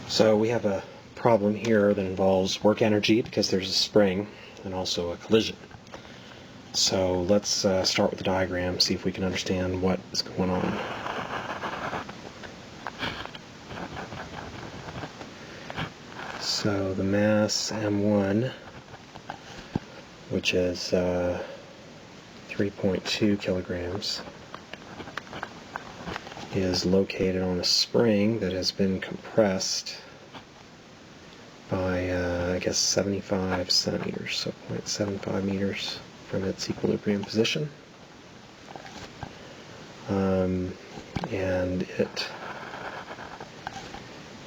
So we have a problem here that involves work energy because there's a spring and also a collision. So let's start with the diagram, see if we can understand what is going on. So the mass M1, which is 3.2 kilograms, is located on a spring that has been compressed by, I guess, 75 centimeters, so 0.75 meters from its equilibrium position. And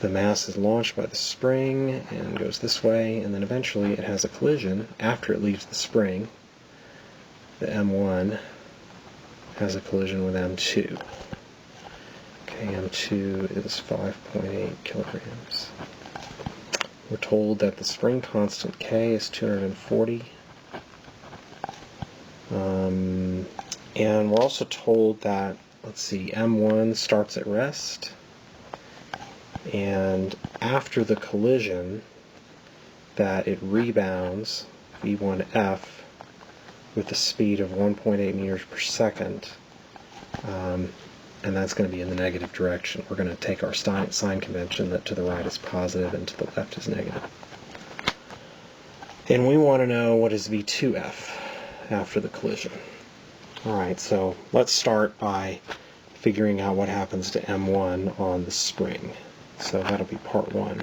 the mass is launched by the spring and goes this way, and then eventually it has a collision after it leaves the spring. The M1 has a collision with M2. Okay, M2 is 5.8 kilograms. We're told that the spring constant K is 240. And we're also told that, let's see, M1 starts at rest, and after the collision that it rebounds V1F with the speed of 1.8 meters per second, and that's going to be in the negative direction. We're going to take our sign convention that to the right is positive and to the left is negative. And we want to know what is V2F after the collision. Alright, so let's start by figuring out what happens to M1 on the spring. So that'll be part 1.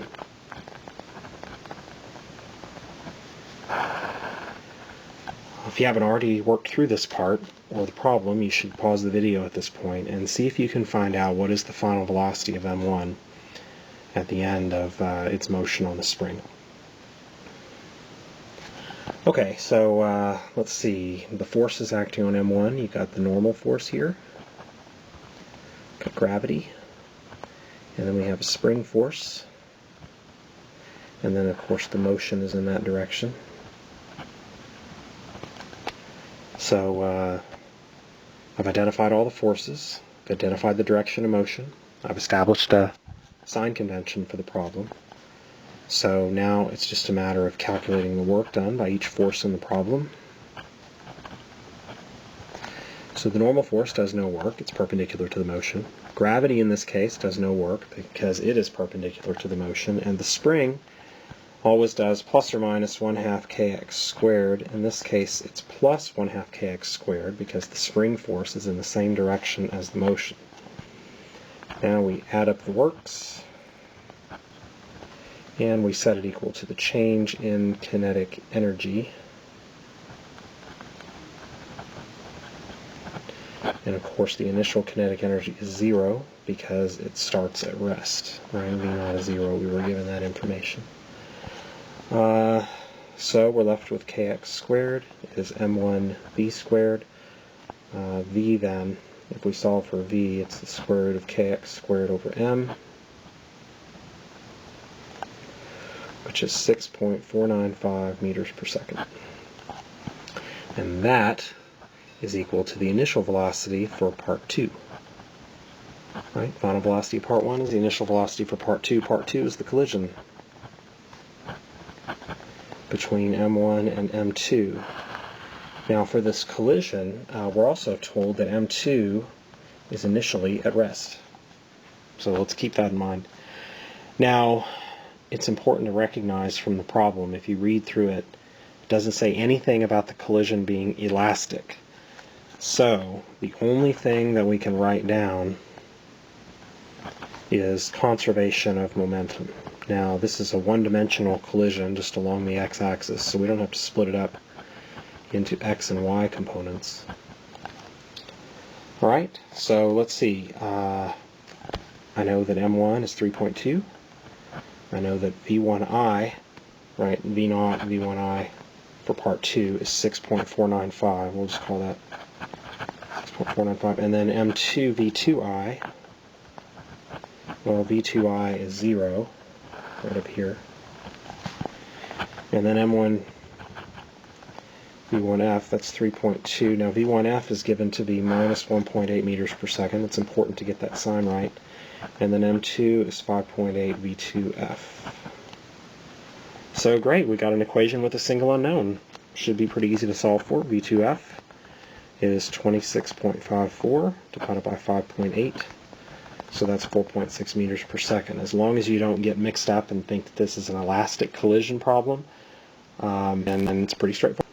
If you haven't already worked through this part, or the problem, you should pause the video at this point and see if you can find out what is the final velocity of M1 at the end of its motion on the spring. Okay, so let's see. The forces acting on M1, you've got the normal force here, got gravity, and then we have a spring force, and then of course the motion is in that direction. So I've identified all the forces, I've identified the direction of motion, I've established a sign convention for the problem. So now it's just a matter of calculating the work done by each force in the problem. So the normal force does no work, it's perpendicular to the motion. Gravity in this case does no work because it is perpendicular to the motion, and the spring always does plus or minus 1/2 kx squared. In this case it's plus 1/2 kx squared because the spring force is in the same direction as the motion. Now we add up the works, and we set it equal to the change in kinetic energy. And of course the initial kinetic energy is 0 because it starts at rest. Right? V0 is 0, we were given that information. So we're left with kx squared is m1 v squared. V then, if we solve for v, it's the square root of kx squared over m, which is 6.495 meters per second. And that is equal to the initial velocity for part 2. Right? Final velocity of part 1 is the initial velocity for part 2. Part 2 is the collision between M1 and M2. Now for this collision, we're also told that M2 is initially at rest. So let's keep that in mind. Now, it's important to recognize from the problem, if you read through it, it doesn't say anything about the collision being elastic. So the only thing that we can write down is conservation of momentum. Now this is a one-dimensional collision just along the x-axis, so we don't have to split it up into x and y components. Alright, so let's see. I know that M1 is 3.2. I know that V1I, right, V0, V1I for part 2 is 6.495. We'll just call that 6.495. And then M2, V2I, well, V2I is 0, right up here. And then M1, V1F, that's 3.2. Now V1F is given to be minus 1.8 meters per second. It's important to get that sign right. and then M2 is 5.8 V2F. So great, we got an equation with a single unknown. Should be pretty easy to solve for. V2F is 26.54 divided by 5.8. So that's 4.6 meters per second. As long as you don't get mixed up and think that this is an elastic collision problem, and it's pretty straightforward.